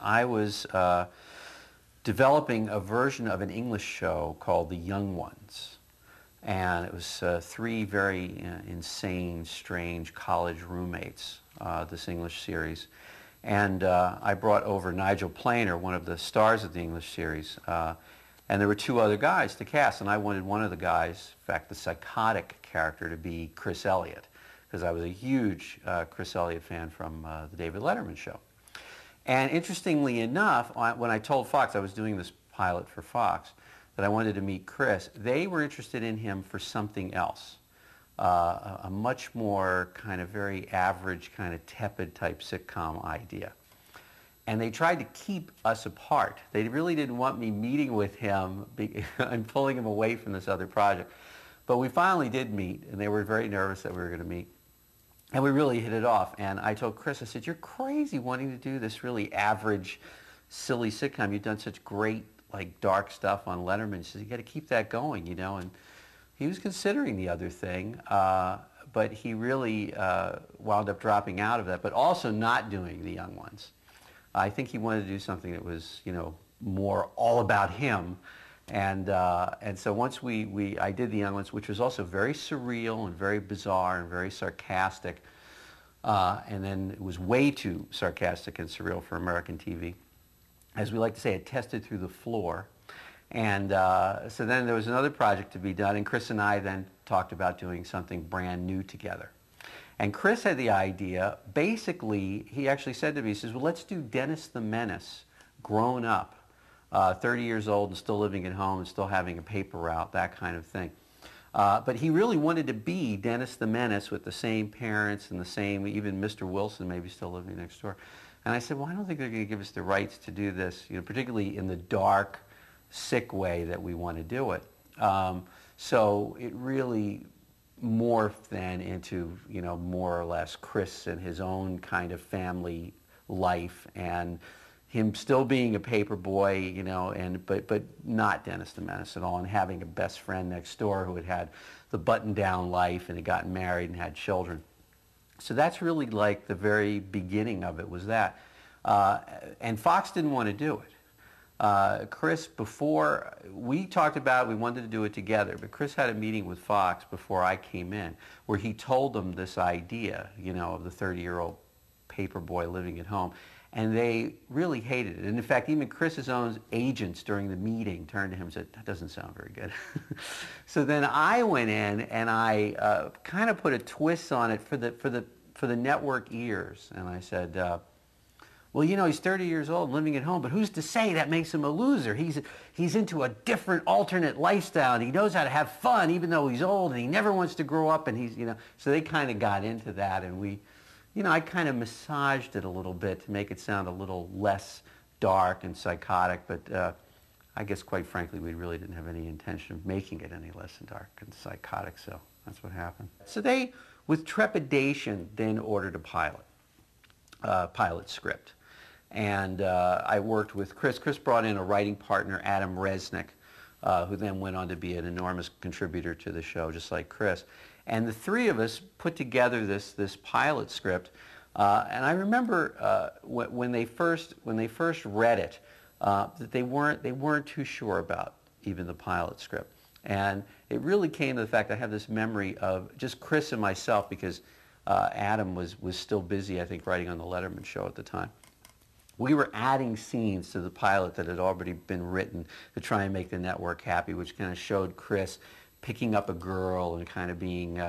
I was developing a version of an English show called The Young Ones. And it was three very insane, strange college roommates, this English series. And I brought over Nigel Planer, one of the stars of the English series. And there were two other guys to cast, and I wanted one of the guys, in fact, the psychotic character, to be Chris Elliott, because I was a huge Chris Elliott fan from the David Letterman show. And interestingly enough, when I told Fox I was doing this pilot for Fox, that I wanted to meet Chris, they were interested in him for something else. A much more kind of very average, kind of tepid type sitcom idea. And they tried to keep us apart. They really didn't want me meeting with him and pulling him away from this other project. But we finally did meet, and they were very nervous that we were going to meet. And we really hit it off. And I told Chris, I said, you're crazy wanting to do this really average, silly sitcom. You've done such great, like, dark stuff on Letterman. He says, you got to keep that going, you know. And he was considering the other thing, but he really wound up dropping out of that, but also not doing The Young Ones. I think he wanted to do something that was, you know, more all about him. And so once I did The Young Ones, which was also very surreal and very bizarre and very sarcastic, and then it was way too sarcastic and surreal for American TV. As we like to say, it tested through the floor. And so then there was another project to be done, and Chris and I then talked about doing something brand new together. And Chris had the idea, basically, he actually said to me, he says, well, let's do Dennis the Menace, grown up, 30 years old and still living at home and still having a paper route, that kind of thing. But he really wanted to be Dennis the Menace with the same parents and the same, even Mr. Wilson maybe still living next door. And I said, well, I don't think they're going to give us the rights to do this, you know, particularly in the dark, sick way that we want to do it. So it really morphed then into, you know, more or less Chris and his own kind of family life, and him still being a paper boy, you know, and but not Dennis the Menace at all, and having a best friend next door who had the button-down life and had gotten married and had children. So that's really like the very beginning of it was that. And Fox didn't want to do it. Chris, before we talked about it, we wanted to do it together, but Chris had a meeting with Fox before I came in where he told them this idea, you know, of the 30-year-old paper boy living at home, and they really hated it. And in fact, even Chris's own agents during the meeting turned to him and said, that doesn't sound very good. So then I went in and I kind of put a twist on it for the network ears, and I said, well, you know, he's 30 years old, living at home, but who's to say that makes him a loser? He's into a different, alternate lifestyle, and he knows how to have fun, even though he's old, and he never wants to grow up, and he's, you know. So they kind of got into that, and we, you know, I kind of massaged it a little bit to make it sound a little less dark and psychotic, but I guess, quite frankly, we really didn't have any intention of making it any less dark and psychotic, so that's what happened. So they, with trepidation, then ordered a pilot script. And I worked with Chris. Chris brought in a writing partner, Adam Resnick, who then went on to be an enormous contributor to the show, just like Chris. And the three of us put together this pilot script. And I remember when they first read it, that they weren't too sure about even the pilot script. And it really came to the fact I have this memory of just Chris and myself, because Adam was still busy, I think, writing on the Letterman show at the time. We were adding scenes to the pilot that had already been written to try and make the network happy, which kind of showed Chris picking up a girl and kind of being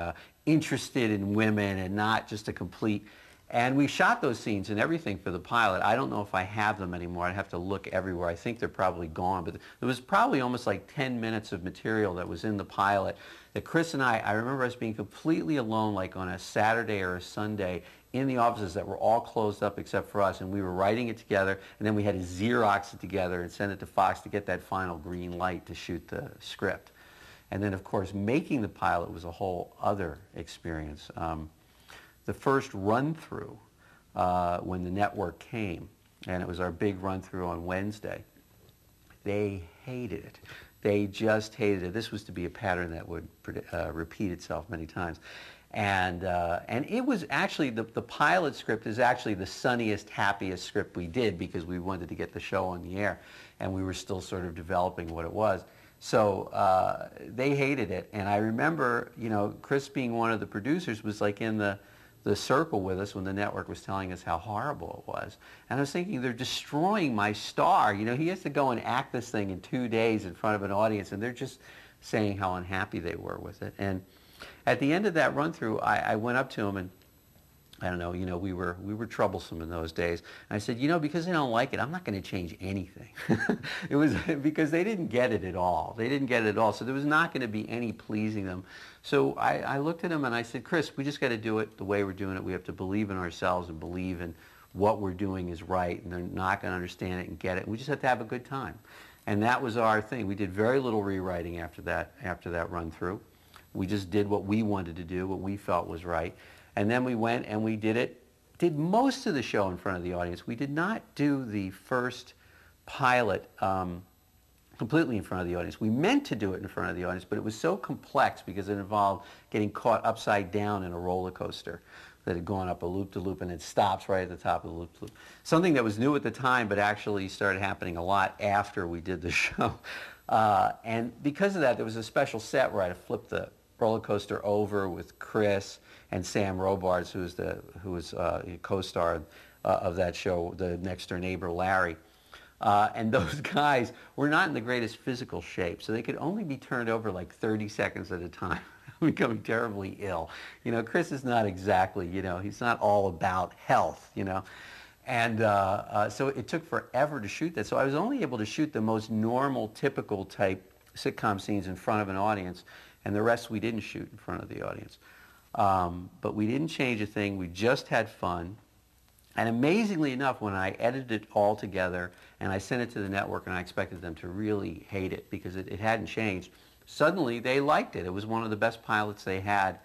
interested in women and not just a complete... And we shot those scenes and everything for the pilot. I don't know if I have them anymore. I'd have to look everywhere. I think they're probably gone. But there was probably almost like 10 minutes of material that was in the pilot that Chris and I remember us being completely alone, like on a Saturday or a Sunday, in the offices that were all closed up except for us, and we were writing it together, and then we had to Xerox it together and send it to Fox to get that final green light to shoot the script. And then, of course, making the pilot was a whole other experience. The first run-through, when the network came, and it was our big run-through on Wednesday, they hated it. They just hated it. This was to be a pattern that would repeat itself many times. And it was actually, the pilot script is actually the sunniest, happiest script we did because we wanted to get the show on the air, and we were still sort of developing what it was. So they hated it, and I remember, you know, Chris being one of the producers was like in the circle with us when the network was telling us how horrible it was. And I was thinking, they're destroying my star. You know, he has to go and act this thing in 2 days in front of an audience, and they're just saying how unhappy they were with it. And at the end of that run-through, I went up to him, and I don't know, you know, we were troublesome in those days. And I said, you know, because they don't like it, I'm not going to change anything. It was because they didn't get it at all. They didn't get it at all. So there was not going to be any pleasing them. So I looked at him and I said, Chris, we just got to do it the way we're doing it. We have to believe in ourselves and believe in what we're doing is right, and they're not going to understand it and get it. We just have to have a good time. And that was our thing. We did very little rewriting after that run-through. We just did what we wanted to do, what we felt was right. And then we went and we did most of the show in front of the audience. We did not do the first pilot completely in front of the audience. We meant to do it in front of the audience, but it was so complex because it involved getting caught upside down in a roller coaster that had gone up a loop-de-loop, and it stops right at the top of the loop-de-loop. Something that was new at the time, but actually started happening a lot after we did the show. And because of that, there was a special set where I had to flip the roller coaster over with Chris and Sam Robards, who was a co-star of that show, the next door neighbor Larry. And those guys were not in the greatest physical shape, so they could only be turned over like 30 seconds at a time, becoming terribly ill. You know, Chris is not exactly, you know, he's not all about health, you know. And so it took forever to shoot that. So I was only able to shoot the most normal, typical type sitcom scenes in front of an audience, and the rest we didn't shoot in front of the audience. But we didn't change a thing. We just had fun. And amazingly enough, when I edited it all together and I sent it to the network, and I expected them to really hate it because it hadn't changed, suddenly they liked it. It was one of the best pilots they had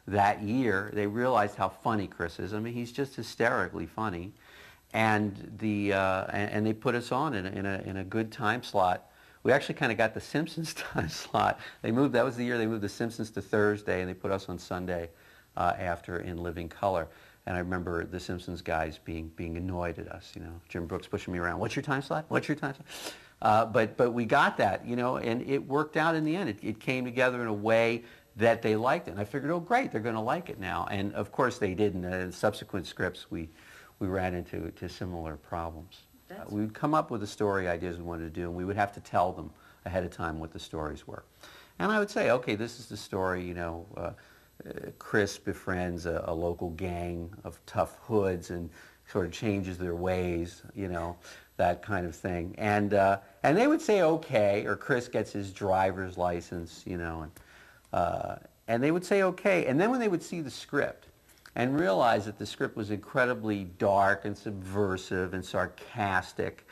that year. They realized how funny Chris is. I mean, he's just hysterically funny. And and they put us on in a good time slot. We actually kind of got the Simpsons time slot. That was the year they moved the Simpsons to Thursday, and they put us on Sunday after in living color. And I remember the Simpsons guys being annoyed at us, you know, Jim Brooks pushing me around. What's your time slot? What's your time slot? But we got that, you know, and it worked out in the end. It came together in a way that they liked it. And I figured, oh, great, they're going to like it now. And of course they didn't. In subsequent scripts, we ran into similar problems. We would come up with the story ideas we wanted to do, and we would have to tell them ahead of time what the stories were. And I would say, okay, this is the story, you know, Chris befriends a local gang of tough hoods and sort of changes their ways, you know, that kind of thing. And they would say, okay, or Chris gets his driver's license, you know, and they would say, okay. And then when they would see the script and realize that the script was incredibly dark and subversive and sarcastic,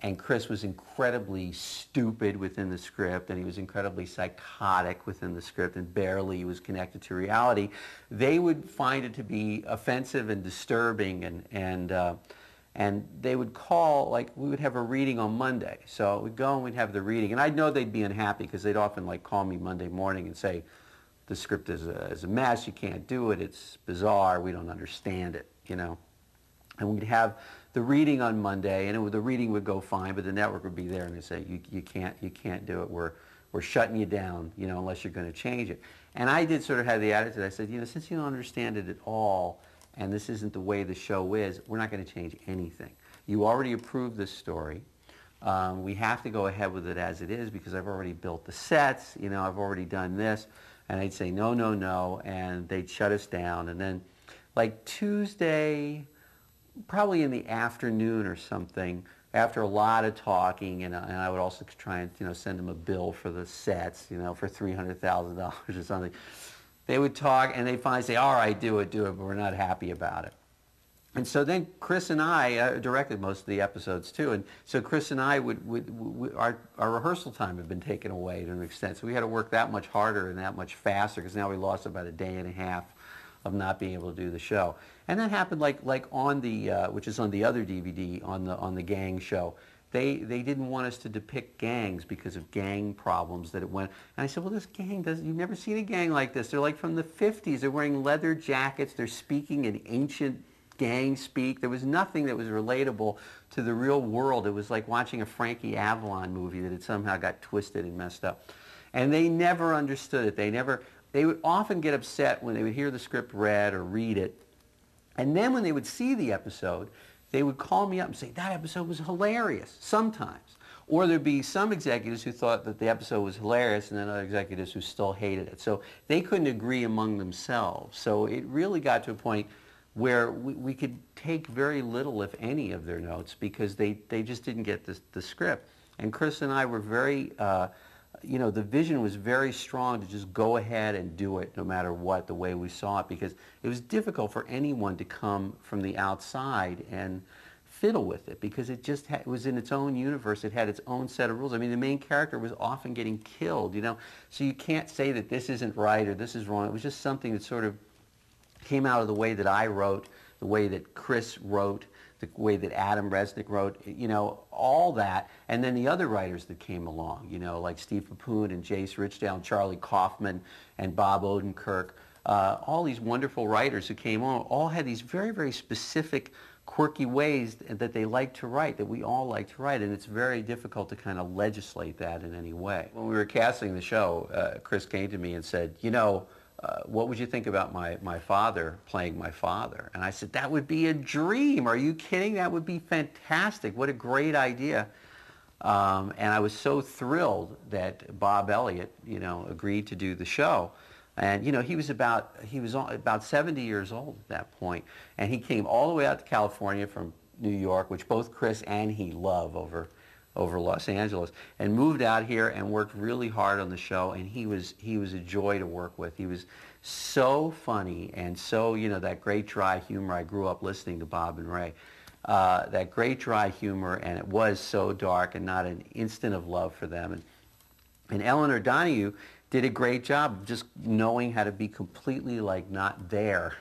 and Chris was incredibly stupid within the script, and he was incredibly psychotic within the script, and barely was connected to reality, they would find it to be offensive and disturbing, and they would call, like, we would have a reading on Monday. So we'd go and we'd have the reading, and I'd know they'd be unhappy because they'd often, like, call me Monday morning and say, the script is a mess, you can't do it, it's bizarre, we don't understand it, you know. And we'd have the reading on Monday, and the reading would go fine, but the network would be there and they'd say, you can't do it, we're shutting you down, you know, unless you're going to change it. And I did sort of have the attitude, I said, you know, since you don't understand it at all, and this isn't the way the show is, we're not going to change anything. You already approved this story. We have to go ahead with it as it is because I've already built the sets, you know, I've already done this. And they'd say, no, no, no, and they'd shut us down. And then, like Tuesday, probably in the afternoon or something, after a lot of talking, and I would also try and, you know, send them a bill for the sets, you know, for $300,000 or something. They would talk, and they'd finally say, all right, do it, but we're not happy about it. And so then Chris and I directed most of the episodes too, and so Chris and I our rehearsal time had been taken away to an extent, so we had to work that much harder and that much faster because now we lost about a day and a half of not being able to do the show. And that happened like on the which is on the other DVD on the gang show. they didn't want us to depict gangs because of gang problems that it went. And I said, well, this gang doesn't, you've never seen a gang like this. They're like from the 50s. They're wearing leather jackets. They're speaking in ancient gang speak. There was nothing that was relatable to the real world. It was like watching a Frankie Avalon movie that had somehow got twisted and messed up. And they never understood it. They would often get upset when they would hear the script read or read it. And then when they would see the episode, they would call me up and say, that episode was hilarious, sometimes. Or there'd be some executives who thought that the episode was hilarious and then other executives who still hated it. So they couldn't agree among themselves. So it really got to a point where we could take very little, if any, of their notes because they just didn't get the script. And Chris and I were very, the vision was very strong to just go ahead and do it no matter what, the way we saw it, because it was difficult for anyone to come from the outside and fiddle with it because it just it was in its own universe. It had its own set of rules. I mean, the main character was often getting killed, so you can't say that this isn't right or this is wrong. It was just something that sort of came out of the way that I wrote, the way that Chris wrote, the way that Adam Resnick wrote, all that. And then the other writers that came along, like Steve Papoon and Jace Richdale and Charlie Kaufman and Bob Odenkirk, all these wonderful writers who came on, all had these very, very specific, quirky ways that they like to write, that we all like to write, and it's very difficult to kind of legislate that in any way. When we were casting the show, Chris came to me and said, what would you think about my father playing my father? And I said, that would be a dream. Are you kidding? That would be fantastic. What a great idea. And I was so thrilled that Bob Elliott, agreed to do the show. And, he was about 70 years old at that point. And he came all the way out to California from New York, which both Chris and he love over Los Angeles, and moved out here and worked really hard on the show, and he was a joy to work with. He was so funny and so, that great dry humor. I grew up listening to Bob and Ray. That great dry humor, and it was so dark and not an instant of love for them. And Eleanor Donahue did a great job of just knowing how to be completely not there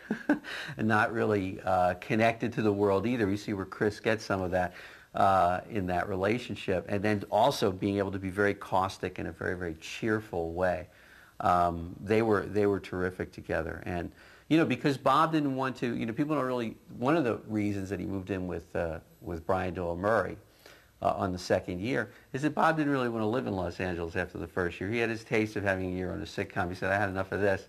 and not really connected to the world either. You see where Chris gets some of that. In that relationship, and then also being able to be very caustic in a very, very cheerful way. They were terrific together, and because Bob didn't want to, people don't really. One of the reasons that he moved in with Brian Doyle Murray on the second year is that Bob didn't really want to live in Los Angeles after the first year. He had his taste of having a year on a sitcom. He said, I had enough of this.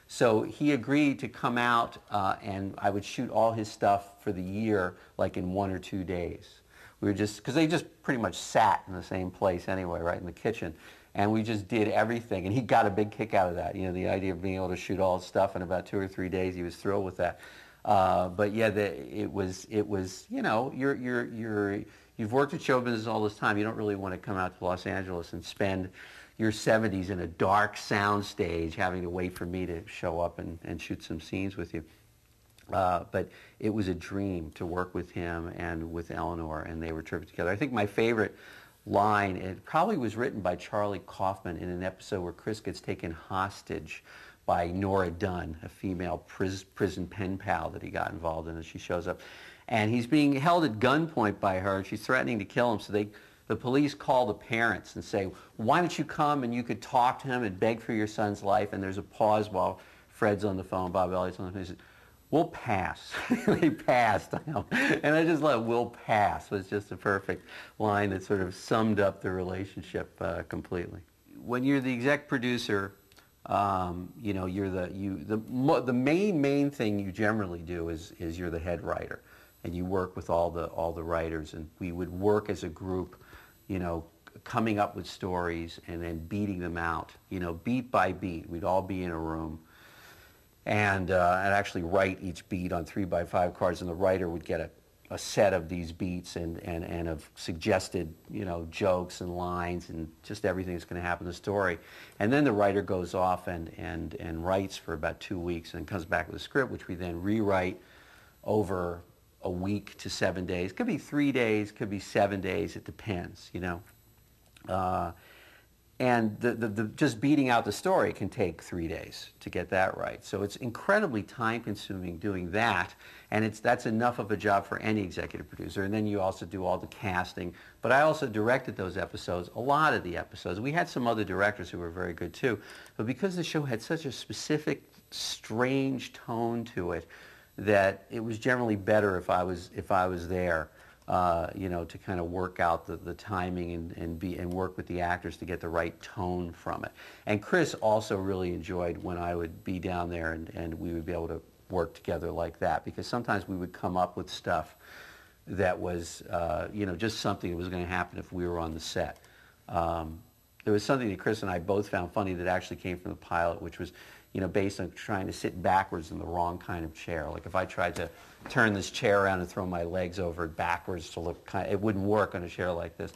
So he agreed to come out, and I would shoot all his stuff for the year, in 1 or 2 days. We were just, because they just pretty much sat in the same place anyway, right in the kitchen. And we just did everything. And he got a big kick out of that. The idea of being able to shoot all his stuff in about 2 or 3 days, he was thrilled with that. But yeah, it was, you've worked at show business all this time. You don't really want to come out to Los Angeles and spend your 70s in a dark sound stage having to wait for me to show up and shoot some scenes with you. But it was a dream to work with him and with Eleanor, and they were terrific together. I think my favorite line, it probably was written by Charlie Kaufman in an episode where Chris gets taken hostage by Nora Dunn, a female prison pen pal that he got involved in, and she shows up. And he's being held at gunpoint by her, and she's threatening to kill him, so the police call the parents and say, why don't you come and you could talk to him and beg for your son's life? And there's a pause while Fred's on the phone, Bob Elliott's on the phone. He says, we'll pass. They passed, I know. And I just love "we'll pass" was just a perfect line that sort of summed up the relationship completely. When you're the exec producer, you're the main thing you generally do is you're the head writer, and you work with all the writers, and we would work as a group, coming up with stories and then beating them out, beat by beat. We'd all be in a room. And I'd actually write each beat on 3x5 cards, and the writer would get a set of these beats and of suggested, jokes and lines and just everything that's going to happen in the story. And then the writer goes off and writes for about 2 weeks and comes back with a script, which we then rewrite over a week to 7 days. Could be 3 days, could be 7 days, it depends, And just beating out the story can take 3 days to get that right. So it's incredibly time-consuming doing that, and that's enough of a job for any executive producer. And then you also do all the casting. But I also directed those episodes, a lot of the episodes. We had some other directors who were very good too. But because the show had such a specific, strange tone to it, that it was generally better if I was there. You know, to kind of work out the timing and work with the actors to get the right tone from it. And Chris also really enjoyed when I would be down there and we would be able to work together like that, because sometimes we would come up with stuff that was, you know, just something that was going to happen if we were on the set. There was something that Chris and I both found funny that actually came from the pilot, which was, you know, based on trying to sit backwards in the wrong kind of chair. Like if I tried to turn this chair around and throw my legs over it backwards to look it wouldn't work on a chair like this.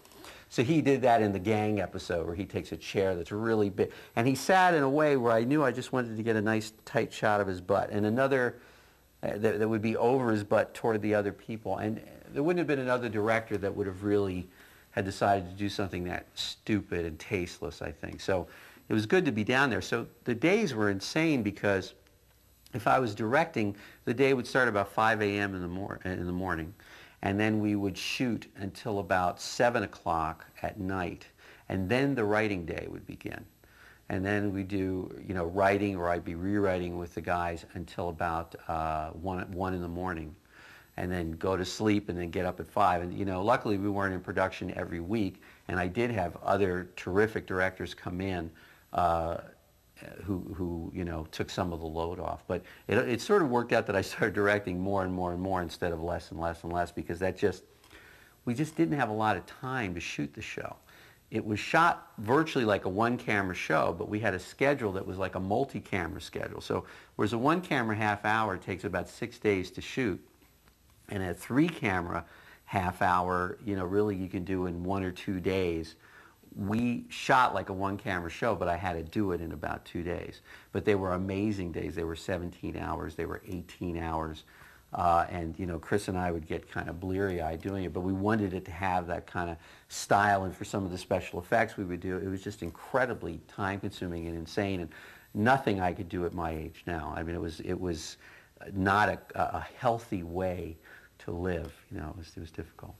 So he did that in the Gang episode, where he takes a chair that's really big. And he sat in a way where I knew I just wanted to get a nice tight shot of his butt. And another that would be over his butt toward the other people. And there wouldn't have been another director that would have really had decided to do something that stupid and tasteless, I think. So it was good to be down there. So the days were insane, because if I was directing, the day would start about 5 a.m. in the morning, and then we would shoot until about 7 o'clock at night, and then the writing day would begin. And then we do, you know, writing, or I'd be rewriting with the guys until about 1 in the morning, and then go to sleep and then get up at 5. And, you know, luckily we weren't in production every week, and I did have other terrific directors come in who you know, took some of the load off. But it sort of worked out that I started directing more and more and more instead of less and less and less, because we just didn't have a lot of time to shoot the show. It was shot virtually like a one-camera show, but we had a schedule that was like a multi-camera schedule. So whereas a one-camera half hour takes about 6 days to shoot, and a 3-camera half hour, you know, really you can do in 1 or 2 days. We shot like a one-camera show, but I had to do it in about 2 days. But they were amazing days. They were 17 hours. They were 18 hours. And, you know, Chris and I would get kind of bleary-eyed doing it, but we wanted it to have that kind of style. And for some of the special effects we would do, it was just incredibly time-consuming and insane, and nothing I could do at my age now. I mean, it was not a healthy way to live. You know, it was difficult.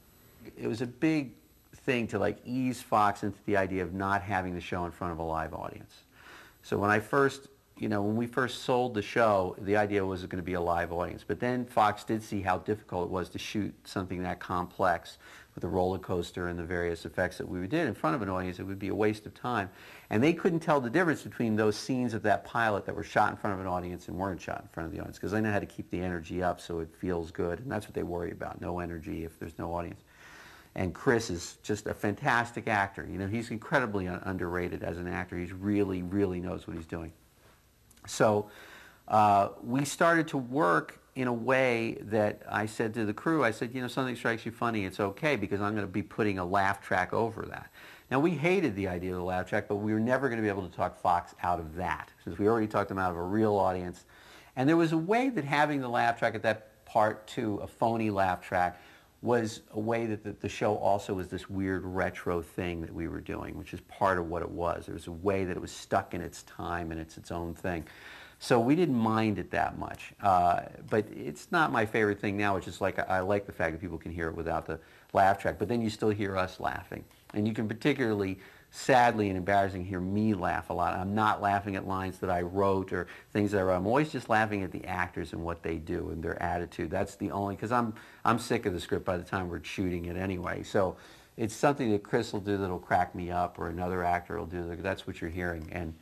It was a big thing to like ease Fox into the idea of not having the show in front of a live audience. So when we first sold the show, the idea was going to be a live audience. But then Fox did see how difficult it was to shoot something that complex with the roller coaster and the various effects that we did in front of an audience. It would be a waste of time. And they couldn't tell the difference between those scenes of that pilot that were shot in front of an audience and weren't shot in front of the audience, because they know how to keep the energy up so it feels good. And that's what they worry about, no energy if there's no audience. And Chris is just a fantastic actor. You know, he's incredibly underrated as an actor. He really, really knows what he's doing. So we started to work in a way that I said to the crew, I said, you know, something strikes you funny, it's okay, because I'm going to be putting a laugh track over that. Now, we hated the idea of the laugh track, but we were never going to be able to talk Fox out of that, since we already talked them out of a real audience. And there was a way that having the laugh track at that part two, a phony laugh track, was a way that the show also was this weird retro thing that we were doing, which is part of what it was. There was a way that it was stuck in its time and it's its own thing. So we didn't mind it that much. But it's not my favorite thing now, which is like, I like the fact that people can hear it without the laugh track, but then you still hear us laughing. And you can particularly, sadly and embarrassing, hear me laugh a lot. I'm not laughing at lines that I wrote or things that I wrote. I'm always just laughing at the actors and what they do and their attitude. That's the only, because I'm sick of the script by the time we're shooting it anyway. So it's something that Chris will do that'll crack me up, or another actor will do. That's what you're hearing. And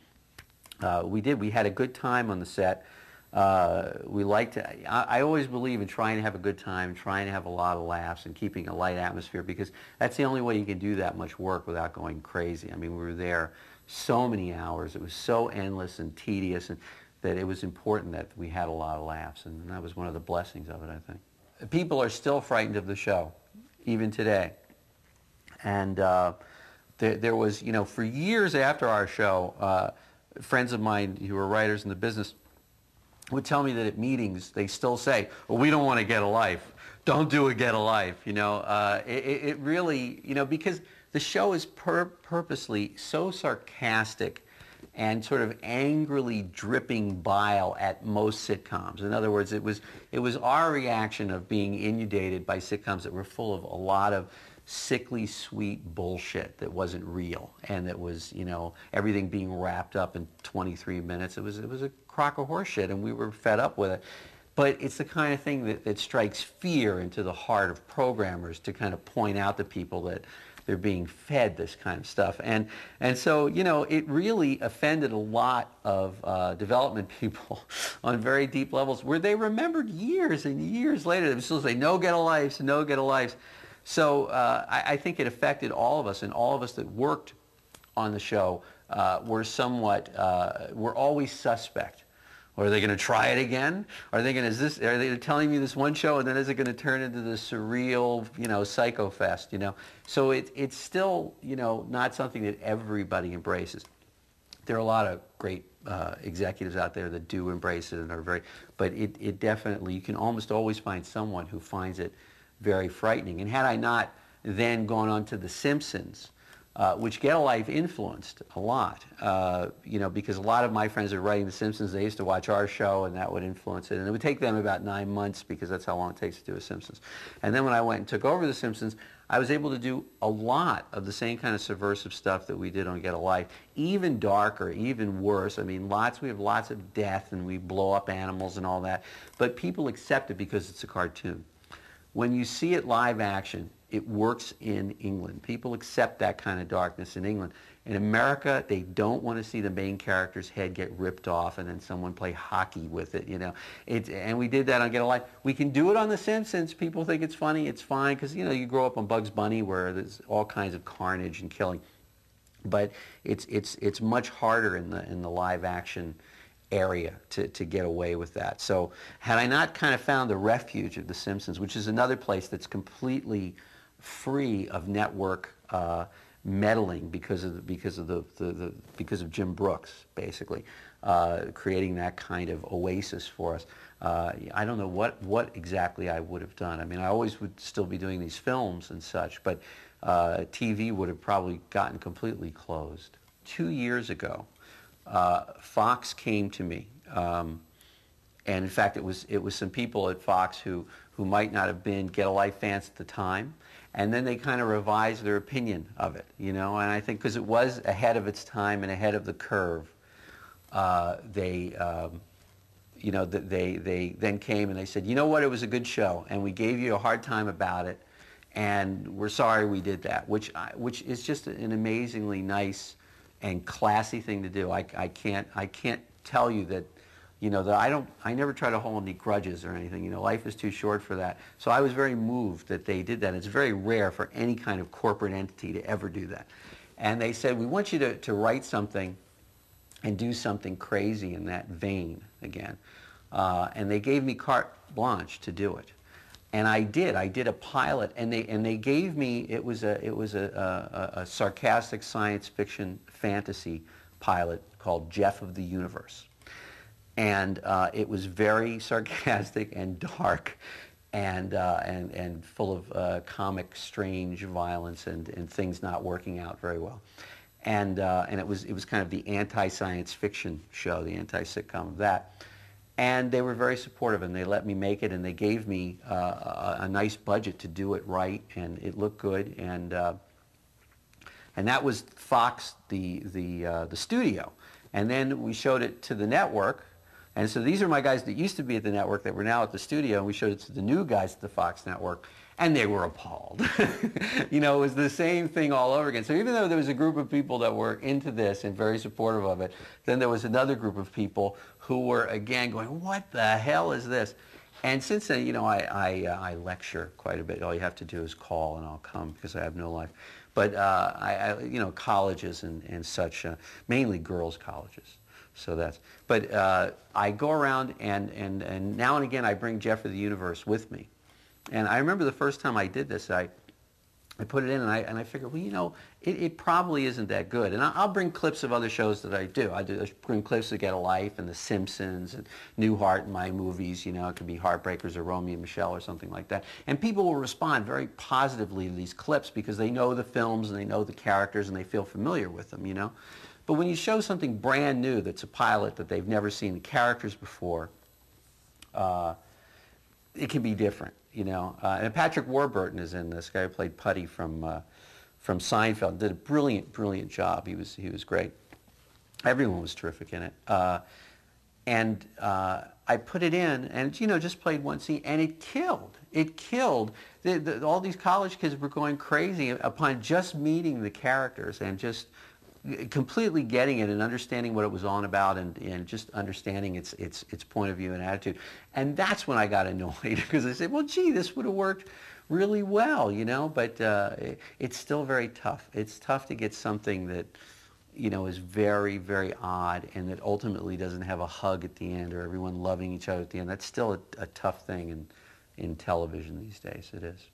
we had a good time on the set. We like to, I always believe in trying to have a good time, trying to have a lot of laughs, and keeping a light atmosphere, because that's the only way you can do that much work without going crazy. I mean, we were there so many hours. It was so endless and tedious, and that it was important that we had a lot of laughs, and that was one of the blessings of it, I think. People are still frightened of the show, even today. And there was, you know, for years after our show, friends of mine who were writers in the business would tell me that at meetings they still say, well, we don't want to get a life. don't do a Get a Life, you know. It really, you know, because the show is purposely so sarcastic and sort of angrily dripping bile at most sitcoms. In other words, it was our reaction of being inundated by sitcoms that were full of a lot of sickly sweet bullshit that wasn't real, and that was, you know, everything being wrapped up in 23 minutes. It was a crock of horse shit, and we were fed up with it. But it's the kind of thing that strikes fear into the heart of programmers, to kind of point out to people that they're being fed this kind of stuff. And so, you know, it really offended a lot of development people on very deep levels, where they remembered years and years later, they would still say, no Get a Life, no Get a Life. So I think it affected all of us, and all of us that worked on the show were somewhat, were always suspect. Or are they going to try it again? Are they telling me this one show, and then is it going to turn into the surreal, you know, psycho fest, you know? So it's still, you know, not something that everybody embraces. There are a lot of great executives out there that do embrace it and are very, but it definitely, you can almost always find someone who finds it very frightening. And had I not then gone on to The Simpsons, which Get a Life influenced a lot, you know, because a lot of my friends are writing The Simpsons. They used to watch our show, and that would influence it. And it would take them about 9 months, because that's how long it takes to do a Simpsons. And then when I went and took over The Simpsons, I was able to do a lot of the same kind of subversive stuff that we did on Get a Life, even darker, even worse. I mean, we have lots of death, and we blow up animals and all that. But people accept it because it's a cartoon. When you see it live action, it works in England. People accept that kind of darkness in England. In America, they don't want to see the main character's head get ripped off and then someone play hockey with it, you know. And we did that on Get a Life. We can do it on The Simpsons. People think it's funny. It's fine, because, you know, you grow up on Bugs Bunny, where there's all kinds of carnage and killing. But it's much harder in the live action area to get away with that. So had I not kind of found the refuge of The Simpsons, which is another place that's completely free of network meddling because of Jim Brooks, basically creating that kind of oasis for us, I don't know what exactly I would have done. I mean, I always would still be doing these films and such, but TV would have probably gotten completely closed. 2 years ago, Fox came to me, and in fact, it was some people at Fox who might not have been Get a Life fans at the time, and then they kind of revised their opinion of it, you know. And I think because it was ahead of its time and ahead of the curve, you know, they then came and they said, you know what, it was a good show, and we gave you a hard time about it, and we're sorry we did that, which is just an amazingly nice and classy thing to do. I can't tell you that, you know, that I never try to hold any grudges or anything. You know, life is too short for that. So I was very moved that they did that. It's very rare for any kind of corporate entity to ever do that. And they said, we want you to write something and do something crazy in that vein again. And they gave me carte blanche to do it. And I did. I did a pilot, and they gave me, it was a sarcastic science fiction fantasy pilot called Jeff of the Universe. And it was very sarcastic and dark, and full of comic, strange violence and things not working out very well. And it was kind of the anti-science fiction show, the anti-sitcom of that. And they were very supportive, and they let me make it, and they gave me a nice budget to do it right, and it looked good, and that was Fox, the studio. And then we showed it to the network, and so these are my guys that used to be at the network that were now at the studio, and we showed it to the new guys at the Fox network, and they were appalled. You know, it was the same thing all over again. So even though there was a group of people that were into this and very supportive of it, then there was another group of people who were, again, going, what the hell is this? And since then, you know, I lecture quite a bit. All you have to do is call, and I'll come, because I have no life. But, you know, colleges and such, mainly girls' colleges. So that's, but I go around, and now and again I bring Jeff of the Universe with me. And I remember the first time I did this, I I put it in, and I figured, well, you know, it probably isn't that good. And I'll bring clips of other shows that I do. I bring clips of Get a Life and The Simpsons and Newhart in my movies. You know, it could be Heartbreakers or Romeo and Michelle or something like that. And people will respond very positively to these clips because they know the films and they know the characters and they feel familiar with them, you know. But when you show something brand new that's a pilot that they've never seen the characters before, it can be different, you know. And Patrick Warburton is in this, guy who played Putty from Seinfeld. Did a brilliant, brilliant job. He was great. Everyone was terrific in it. And I put it in, and you know, just played one scene, and it killed. It killed. All these college kids were going crazy upon just meeting the characters and just completely getting it and understanding what it was on about, and just understanding its point of view and attitude. And that's when I got annoyed because I said, well, gee, this would have worked really well, you know, but it's still very tough. It's tough to get something that, you know, is very, very odd and that ultimately doesn't have a hug at the end or everyone loving each other at the end. That's still a tough thing in television these days. It is.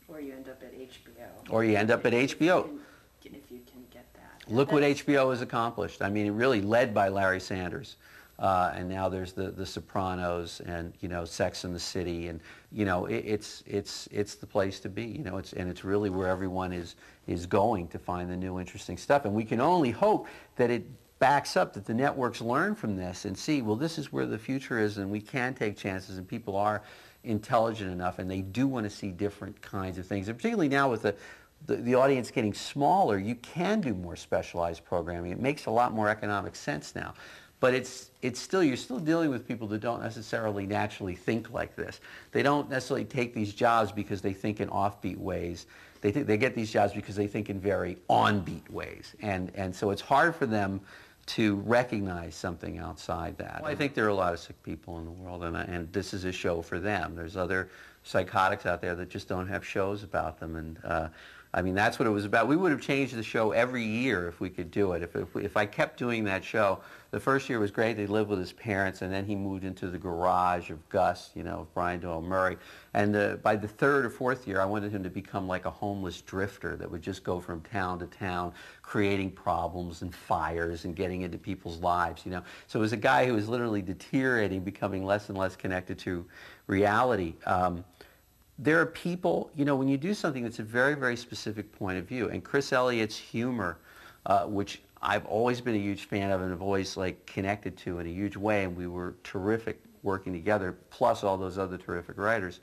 Or you end up at HBO. Or you end up at HBO. If you can get that. Look what HBO has accomplished. I mean, it really led by Larry Sanders. And now there's the Sopranos and, you know, Sex and the City, and, you know, it's the place to be, you know, it's really where everyone is going to find the new interesting stuff. And we can only hope that it backs up, that the networks learn from this and see, well, this is where the future is, and we can take chances, and people are intelligent enough, and they do want to see different kinds of things. And particularly now with the audience getting smaller, you can do more specialized programming. It makes a lot more economic sense now. But you're still dealing with people that don't necessarily naturally think like this. They don't necessarily take these jobs because they think in offbeat ways. They get these jobs because they think in very onbeat ways. And so it's hard for them to recognize something outside that. Well, I think there are a lot of sick people in the world, and this is a show for them. There's other psychotics out there that just don't have shows about them. And I mean, that's what it was about. We would have changed the show every year if we could do it. If I kept doing that show, the first year was great. They lived with his parents, and then he moved into the garage of Gus, you know, of Brian Doyle Murray. And by the third or fourth year, I wanted him to become like a homeless drifter that would just go from town to town, creating problems and fires and getting into people's lives, you know. So it was a guy who was literally deteriorating, becoming less and less connected to reality. There are people, you know, when you do something that's a very, very specific point of view, and Chris Elliott's humor, which I've always been a huge fan of and have always, like, connected to in a huge way, and we were terrific working together, plus all those other terrific writers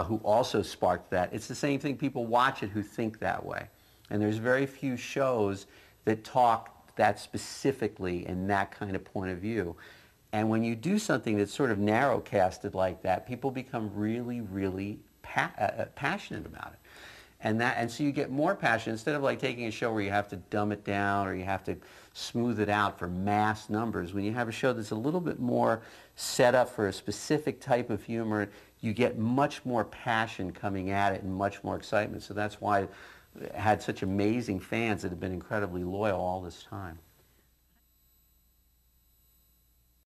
who also sparked that. It's the same thing. People watch it who think that way. And there's very few shows that talk that specifically in that kind of point of view. And when you do something that's sort of narrow-casted like that, people become really, really passionate about it. And so you get more passion instead of like taking a show where you have to dumb it down or you have to smooth it out for mass numbers. When you have a show that's a little bit more set up for a specific type of humor, you get much more passion coming at it and much more excitement. So that's why it had such amazing fans that have been incredibly loyal all this time.